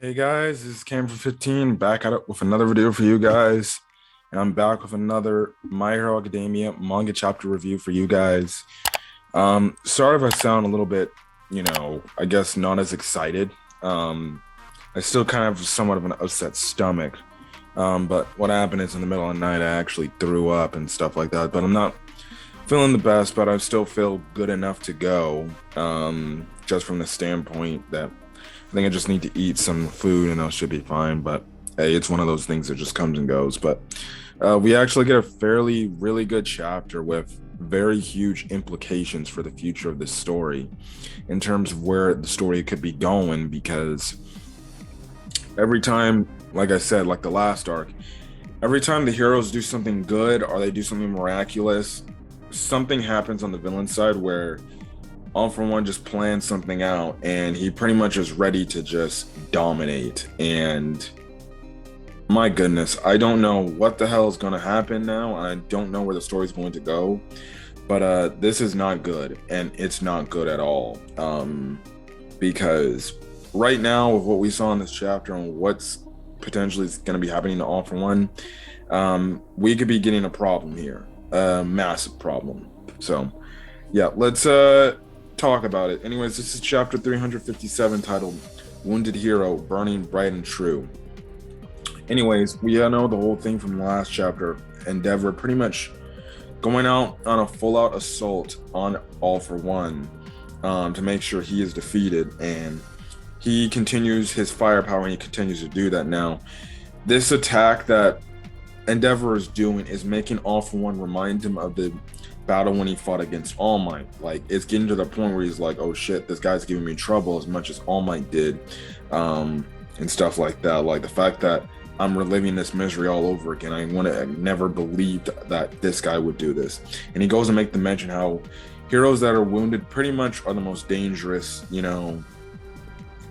Hey guys, this is Cam for 15 back at it with another video for you guys. And I'm back with another My Hero Academia manga chapter review for you guys. Sorry if I sound a little bit, I guess not as excited. I still kind of have somewhat of an upset stomach. But what happened is in the middle of the night I actually threw up and stuff like that. But I'm not feeling the best, but I still feel good enough to go. Just from the standpoint that I think I just need to eat some food and I should be fine. But hey, it's one of those things that just comes and goes. But we actually get a really good chapter with very huge implications for the future of this story in terms of where the story could be going. Because every time, like I said, like the last arc, every time the heroes do something good or they do something miraculous, something happens on the villain side where All For One just plans something out and he pretty much is ready to just dominate. And my goodness, I don't know what the hell is going to happen now. I don't know where the story's going to go, but this is not good, and it's not good at all. Because right now, with what we saw in this chapter and what's potentially going to be happening to All For One, we could be getting a problem here, a massive problem. So yeah, let's talk about it. Anyways, this is chapter 357 titled Wounded Hero, Burning Bright and True. Anyways, we know the whole thing from the last chapter. Endeavor pretty much going out on a full-out assault on All For One to make sure he is defeated, and he continues his firepower and he continues to do that. Now, this attack that Endeavor is doing is making All For One remind him of the battle when he fought against All Might. Like, it's getting to the point where he's like, oh shit, this guy's giving me trouble as much as All Might did, and stuff like that. Like the fact that I'm reliving this misery all over again. I never believed that this guy would do this. And he goes to make the mention how heroes that are wounded pretty much are the most dangerous,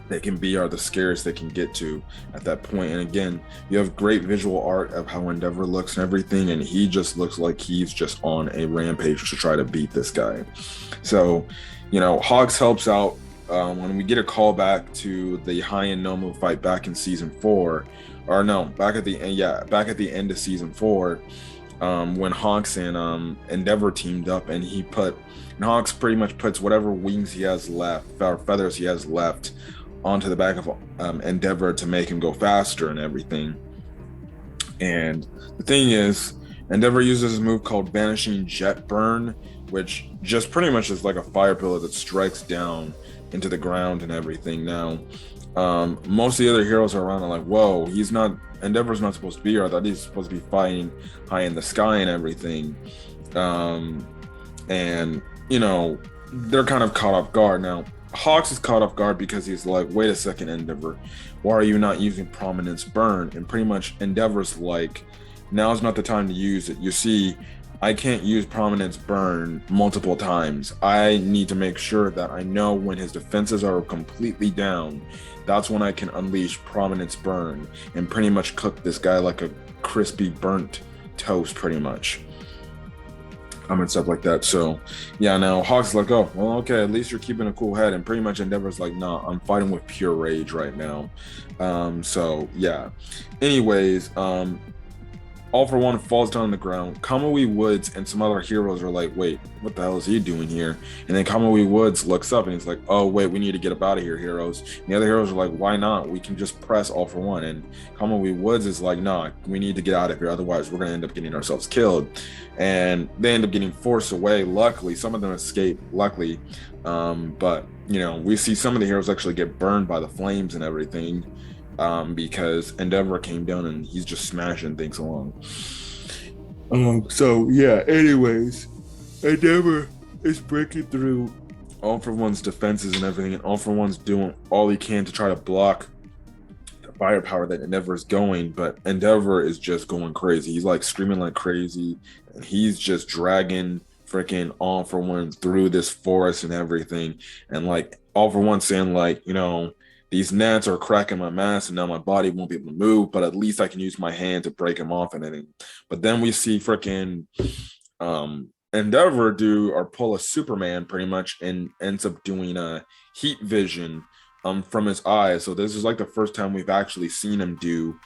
they can be, are the scariest they can get to at that point. And again, you have great visual art of how Endeavor looks and everything, and he just looks like he's just on a rampage to try to beat this guy. So, Hawks helps out when we get a call back to the High and Nomu fight back in season 4, or no, back at the end of season 4, when Hawks and Endeavor teamed up, and Hawks pretty much puts whatever wings he has left, or feathers he has left, onto the back of Endeavor to make him go faster and everything. And the thing is, Endeavor uses a move called Vanishing Jet Burn, which just pretty much is like a fire pillar that strikes down into the ground and everything. Now, most of the other heroes are around and like, whoa, Endeavor's not supposed to be here. I thought he's supposed to be fighting high in the sky and everything. And, they're kind of caught off guard. Now, Hawks is caught off guard because he's like, wait a second, Endeavor, why are you not using Prominence Burn? And pretty much Endeavor's like, now's not the time to use it. You see, I can't use Prominence Burn multiple times. I need to make sure that I know when his defenses are completely down. That's when I can unleash Prominence Burn and pretty much cook this guy like a crispy burnt toast, pretty much. And stuff like that. So yeah, now Hawk's like, oh well, okay, at least you're keeping a cool head. And pretty much Endeavor's like, nah, I'm fighting with pure rage right now. So yeah, anyways, All For One falls down on the ground. Kamui Woods and some other heroes are like, wait, what the hell is he doing here? And then Kamui Woods looks up and he's like, oh wait, we need to get up out of here, heroes. And the other heroes are like, why not? We can just press All For One. And Kamui Woods is like, nah, we need to get out of here, otherwise we're gonna end up getting ourselves killed. And they end up getting forced away. Luckily, some of them escape, luckily. But we see some of the heroes actually get burned by the flames and everything. Because Endeavor came down and he's just smashing things along. So yeah, anyways, Endeavor is breaking through All For One's defenses and everything, and All For One's doing all he can to try to block the firepower that Endeavor is going, but Endeavor is just going crazy. He's like screaming like crazy, and he's just dragging freaking All For One through this forest and everything, and like All For One saying like, these gnats are cracking my mass and now my body won't be able to move, but at least I can use my hand to break them off and anything. But then we see freaking Endeavor pull a Superman pretty much, and ends up doing a heat vision from his eyes. So this is like the first time we've actually seen him do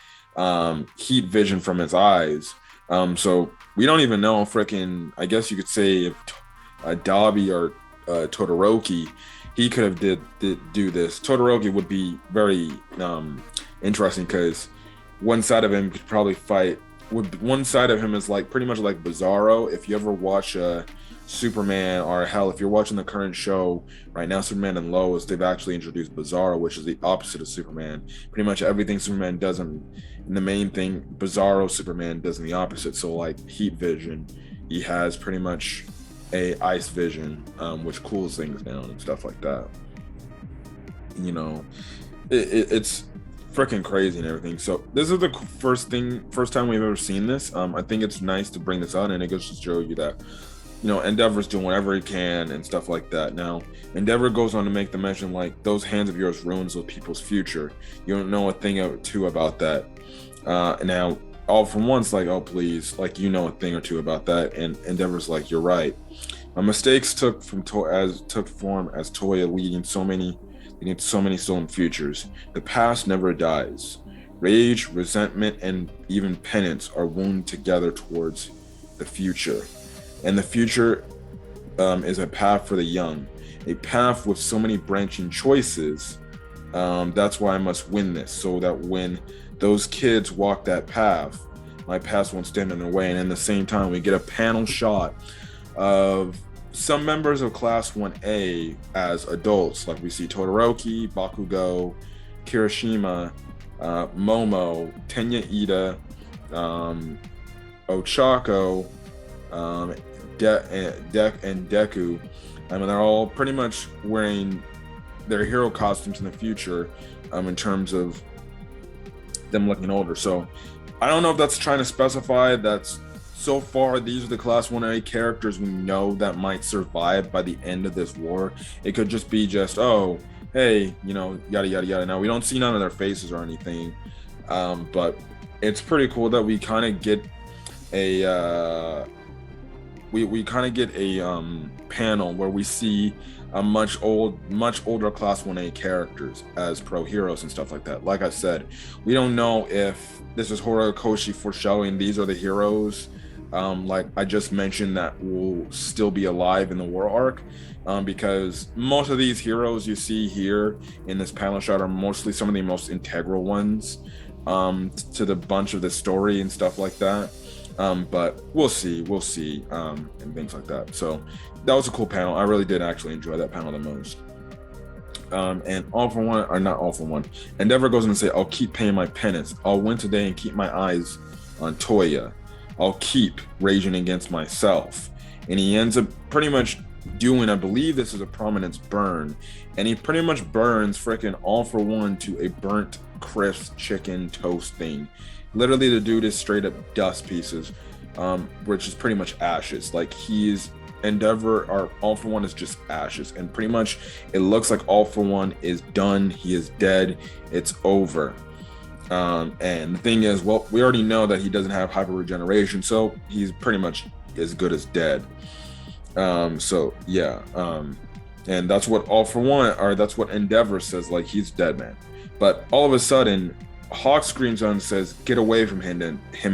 heat vision from his eyes. So we don't even know freaking. I guess you could say if Dabi or Todoroki, he could have did do this. Todoroki would be very interesting because one side of him could probably fight. One side of him is like pretty much like Bizarro. If you ever watch Superman, or hell, if you're watching the current show right now, Superman and Lois, they've actually introduced Bizarro, which is the opposite of Superman. Pretty much everything Superman does in the main thing, Bizarro Superman does in the opposite. So like heat vision, he has pretty much a ice vision, which cools things down and stuff like that. You know, it's freaking crazy and everything. So this is the first time we've ever seen this. I think it's nice to bring this out, and it goes to show you that Endeavor's doing whatever he can and stuff like that. Now, Endeavor goes on to make the mention like those hands of yours ruins those people's future. You don't know a thing or two about that. Now, All For One's like, oh please, like you know a thing or two about that, and Endeavor's like, you're right. My mistakes took form as Toya leading so many stolen futures. The past never dies. Rage, resentment, and even penance are wound together towards the future. And the future is a path for the young, a path with so many branching choices. That's why I must win this, so that when those kids walk that path, my past won't stand in their way. And in the same time, we get a panel shot of some members of Class 1A as adults, like we see Todoroki, Bakugo, Kirishima, Momo, Tenya Ida, Ochako, and Deku. I mean, they're all pretty much wearing their hero costumes in the future, in terms of them looking older. So I don't know if that's trying to specify that's so far these are the Class 1A characters we know that might survive by the end of this war. It could just be oh, hey, yada yada yada. Now we don't see none of their faces or anything, but it's pretty cool that we kind of get a we kind of get a panel where we see a much older Class 1A characters as pro heroes and stuff like that. Like I said, we don't know if this is Horikoshi foreshadowing these are the heroes, like I just mentioned, that will still be alive in the war arc, because most of these heroes you see here in this panel shot are mostly some of the most integral ones to the bunch of the story and stuff like that. But we'll see, and things like that. So that was a cool panel. I really did actually enjoy that panel the most. And All For One, or not All For One, Endeavor goes in and say, I'll keep paying my penance. I'll win today and keep my eyes on Toya. I'll keep raging against myself. And he ends up pretty much doing, I believe this is a prominence burn, and he pretty much burns freaking All For One to a burnt crisp chicken toast thing. Literally the dude is straight up dust pieces, which is pretty much ashes. Like he's Endeavor, or All For One is just ashes, and pretty much it looks like All For One is done. He is dead. It's over. And the thing is, well, we already know that he doesn't have hyper regeneration, so he's pretty much as good as dead. So yeah, and that's what All For One, or that's what Endeavor says, like he's dead, man. But all of a sudden, Hawk screams on and says, "Get away from him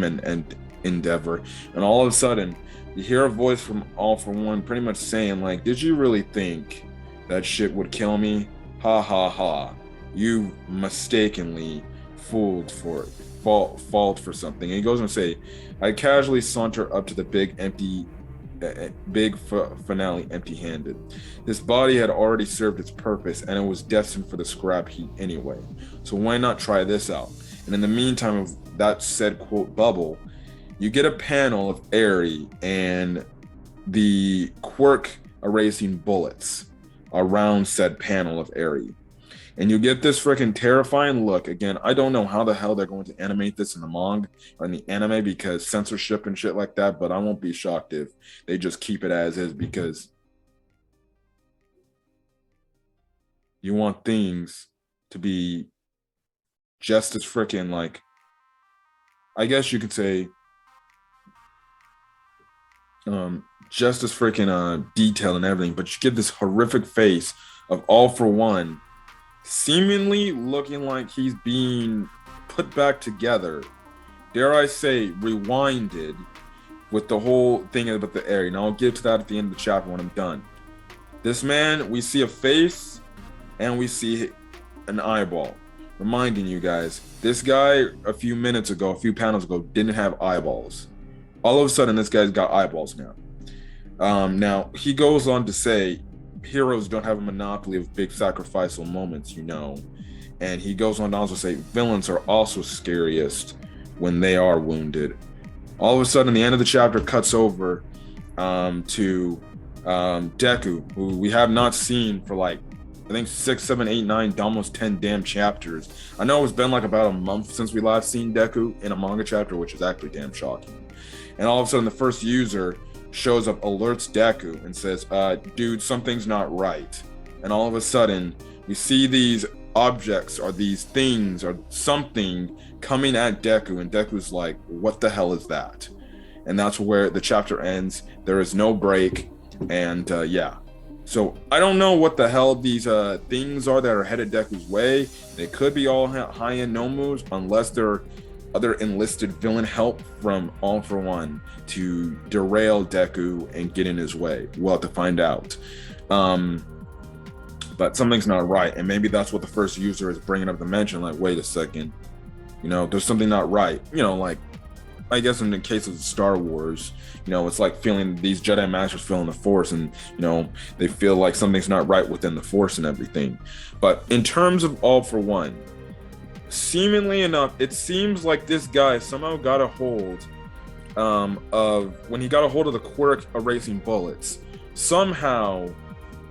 and Endeavor!" And all of a sudden, you hear a voice from All For One, pretty much saying, like, "Did you really think that shit would kill me? Ha ha ha! You mistakenly fooled for fault for something." And he goes on to say, "I casually saunter up to the big finale empty-handed. This body had already served its purpose, and it was destined for the scrap heap anyway. So why not try this out?" And in the meantime of that said quote bubble, you get a panel of Eri and the quirk erasing bullets around said panel of Eri. And you get this freaking terrifying look. Again, I don't know how the hell they're going to animate this in the manga or in the anime because censorship and shit like that, but I won't be shocked if they just keep it as is, because you want things to be just as freaking, like, I guess you could say, just as freaking detailed and everything, but you get this horrific face of All For One seemingly looking like he's being put back together. Dare I say, rewinded with the whole thing about the area. And I'll get to that at the end of the chapter when I'm done. This man, we see a face and we see an eyeball. Reminding you guys, this guy a few minutes ago, a few panels ago, didn't have eyeballs. All of a sudden, this guy's got eyeballs now. Now, he goes on to say, heroes don't have a monopoly of big sacrificial moments, you know. And he goes on to also say, villains are also scariest when they are wounded. All of a sudden, the end of the chapter cuts over to Deku, who we have not seen for like, I think 6, 7, 8, 9, almost 10 damn chapters. I know it's been like about a month since we last seen Deku in a manga chapter, which is actually damn shocking. And all of a sudden, the first user shows up, alerts Deku, and says, dude, something's not right. And all of a sudden, we see these objects or these things or something coming at Deku, and Deku's like, what the hell is that? And that's where the chapter ends. There is no break, and yeah. So I don't know what the hell these things are that are headed Deku's way. They could be all high-end Nomus, unless they're other enlisted villain help from All For One to derail Deku and get in his way. We'll have to find out. But something's not right, and maybe that's what the first user is bringing up to mention. Like, wait a second, you know, there's something not right. You know, like, I guess in the case of Star Wars, you know, it's like feeling these Jedi Masters feeling the Force, and you know, they feel like something's not right within the Force and everything. But in terms of All For One, seemingly enough, it seems like this guy somehow got a hold of when he got a hold of the quirk erasing bullets. Somehow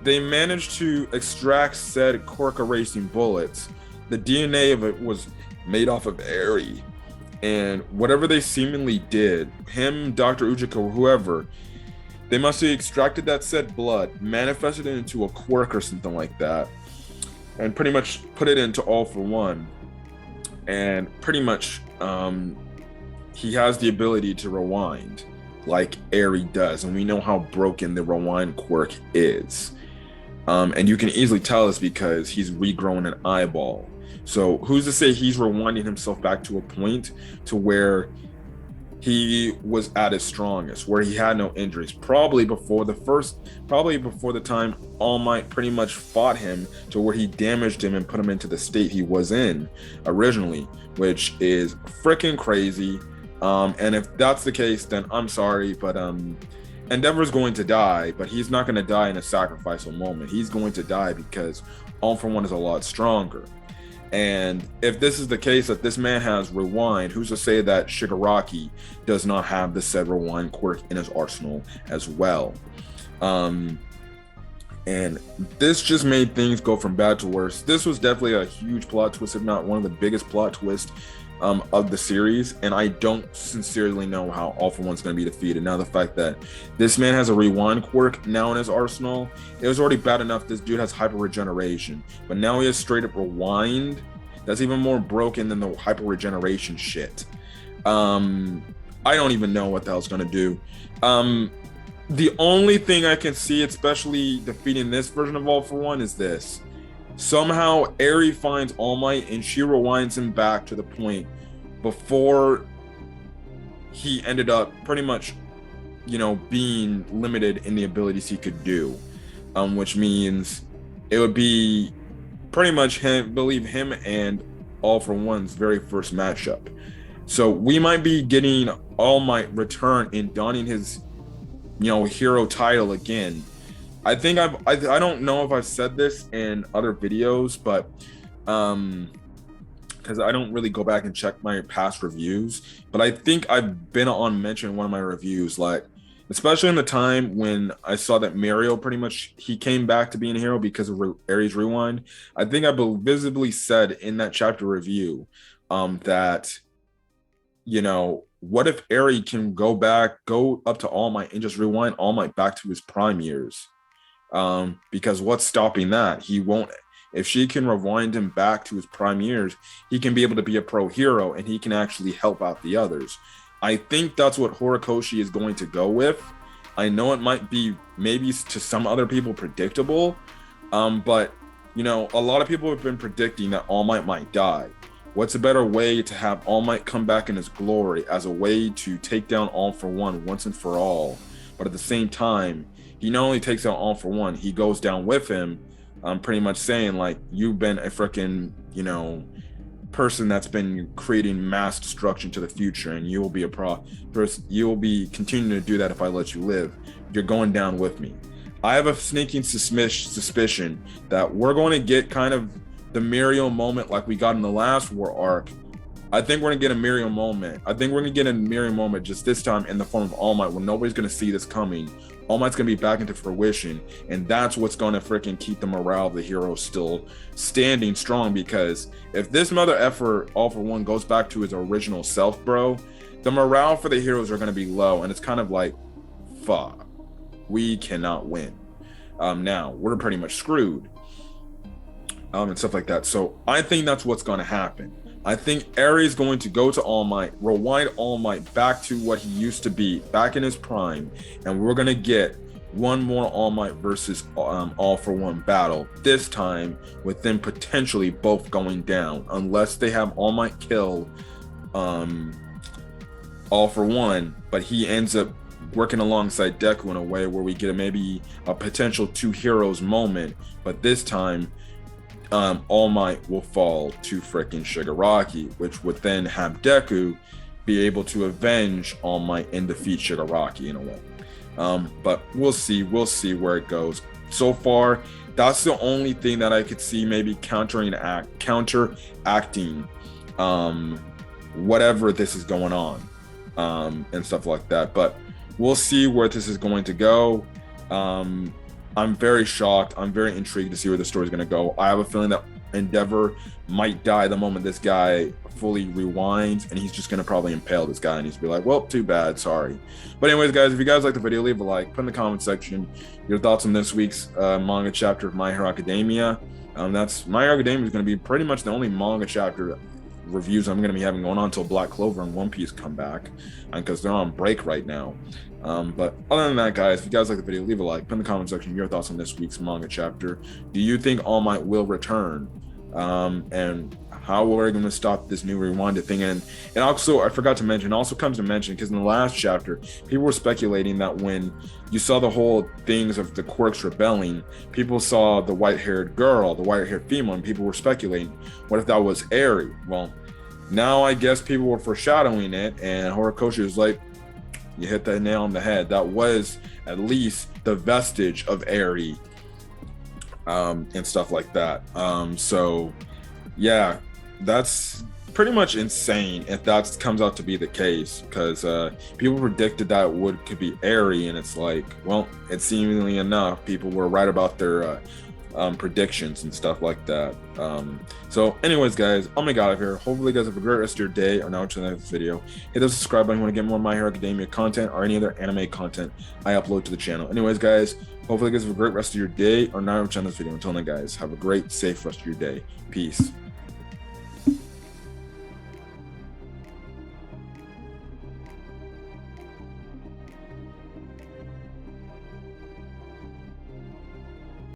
they managed to extract said quirk erasing bullets. The DNA of it was made off of Eri, and whatever they seemingly did, him, Dr. Ujika, or whoever, they must have extracted that said blood, manifested it into a quirk or something like that, and pretty much put it into All For One. And pretty much he has the ability to rewind like Eri does, and we know how broken the rewind quirk is. And you can easily tell this because he's regrown an eyeball. So who's to say he's rewinding himself back to a point to where he was at his strongest, where he had no injuries, probably before the time All Might pretty much fought him, to where he damaged him and put him into the state he was in originally, which is freaking crazy. And if that's the case, then I'm sorry, but Endeavor's going to die, but he's not going to die in a sacrificial moment. He's going to die because All For One is a lot stronger. And if this is the case, that this man has rewind, who's to say that Shigaraki does not have the said rewind quirk in his arsenal as well? And this just made things go from bad to worse. This was definitely a huge plot twist, if not one of the biggest plot twists of the series, and I don't sincerely know how All For One's going to be defeated. Now, the fact that this man has a rewind quirk now in his arsenal, it was already bad enough this dude has hyper regeneration, but now he has straight up rewind. That's even more broken than the hyper regeneration shit. I don't even know what the hell's going to do. The only thing I can see, especially defeating this version of All For One, is this. Somehow Eri finds All Might and she rewinds him back to the point before he ended up pretty much, you know, being limited in the abilities he could do, which means it would be pretty much him and All For One's very first matchup. So we might be getting All Might return and donning his, you know, hero title again. I think I don't know if I've said this in other videos, but because I don't really go back and check my past reviews, but I think I've been on mention in one of my reviews, like especially in the time when I saw that Mario pretty much he came back to being a hero because of Eri's rewind. I think I visibly said in that chapter review that, you know, what if Eri can go up to All Might and just rewind All Might back to his prime years? Because what's stopping that? He won't. If she can rewind him back to his prime years, he can be able to be a pro hero and he can actually help out the others. I think that's what Horikoshi is going to go with. I know it might be maybe to some other people predictable, but you know, a lot of people have been predicting that All Might die. What's a better way to have All Might come back in his glory as a way to take down All for One once and for all? But at the same time, he not only takes down All for One, he goes down with him, pretty much saying, like, you've been a freaking, you know, person that's been creating mass destruction to the future, and you will be you will be continuing to do that if I let you live. You're going down with me. I have a sneaking suspicion that we're going to get kind of the Miriam moment like we got in the last war arc. I think we're gonna get a Miriam moment. I think we're gonna get a Miriam moment just this time in the form of All Might, when nobody's gonna see this coming. All Might's gonna be back into fruition, and that's what's gonna freaking keep the morale of the heroes still standing strong. Because if this mother effer All for One goes back to his original self, bro, the morale for the heroes are gonna be low, and it's kind of like, fuck, we cannot win. Now we're pretty much screwed, and stuff like that. So I think that's what's gonna happen. I think Ares is going to go to All Might, rewind All Might back to what he used to be, back in his prime, and we're going to get one more All Might versus All for One battle, this time with them potentially both going down, unless they have All Might kill All for One, but he ends up working alongside Deku in a way where we get maybe a potential two heroes moment, but this time All Might will fall to freaking Shigaraki, which would then have Deku be able to avenge All Might and defeat Shigaraki in a way. But we'll see where it goes. So far, that's the only thing that I could see maybe counteracting whatever this is going on, and stuff like that. But we'll see where this is going to go. I'm very shocked. I'm very intrigued to see where the story is going to go. I have a feeling that Endeavor might die the moment this guy fully rewinds, and he's just going to probably impale this guy, and he's be like, well, too bad, sorry. But anyways, guys, if you guys like the video, leave a like, put in the comment section your thoughts on this week's manga chapter of My Hero Academia. That's My Hero Academia is going to be pretty much the only manga chapter reviews I'm going to be having going on until Black Clover and One Piece come back, because they're on break right now. But other than that, guys, if you guys like the video, leave a like, put in the comment section your thoughts on this week's manga chapter. Do you think All Might will return? And how are we going to stop this new rewinded thing? And also, I forgot to mention, also comes to mention, because in the last chapter, people were speculating that when you saw the whole things of the quirks rebelling, people saw the white-haired girl, the white-haired female, and people were speculating, what if that was Eri? Well, now I guess people were foreshadowing it, and Horikoshi was like, you hit that nail on the head. That was at least the vestige of Eri, and stuff like that. So yeah, that's pretty much insane if that comes out to be the case, because people predicted that it could be Eri, and it's like, well, it's seemingly enough people were right about their predictions and stuff like that. So anyways, guys, I'm gonna get out of here. Hopefully you guys have a great rest of your day, or now to the next video. Hit the subscribe button if you want to get more My Hero Academia content or any other anime content I upload to the channel. Anyways, guys, hopefully you guys have a great rest of your day, or now to the next video. Until then, guys, have a great, safe rest of your day. Peace.